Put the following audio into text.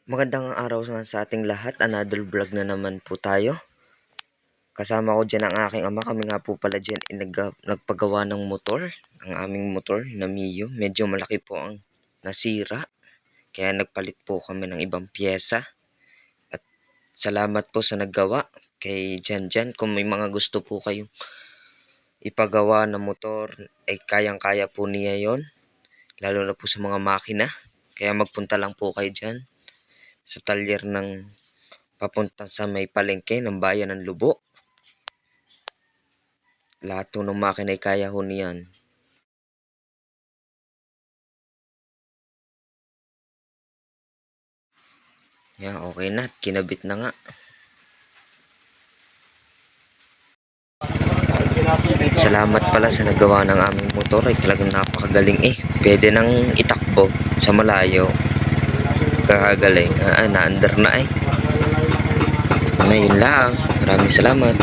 Magandang araw sa ating lahat. Another vlog na naman po tayo. Kasama ko dyan ang aking ama. Kami nga po pala dyan nagpagawa ng motor. Ang aming motor na Mio. Medyo malaki po ang nasira. Kaya nagpalit po kami ng ibang pyesa. At salamat po sa naggawa kay Jan. Kung may mga gusto po kayong ipagawa ng motor, ay kayang-kaya po niya yon. Lalo na po sa mga makina. Kaya magpunta lang po kayo dyan sa talyer ng papunta sa may palengke ng bayan ng Lubo. Lahat ng makina ay kaya ho niyan. Yan, okay na. Kinabit na nga. Salamat pala sa nagawa ng aming motor. Ay talagang napakagaling eh. Pwede nang itakbo sa malayo. Kakagaling. Na-under na eh. Na yun lang. Maraming salamat.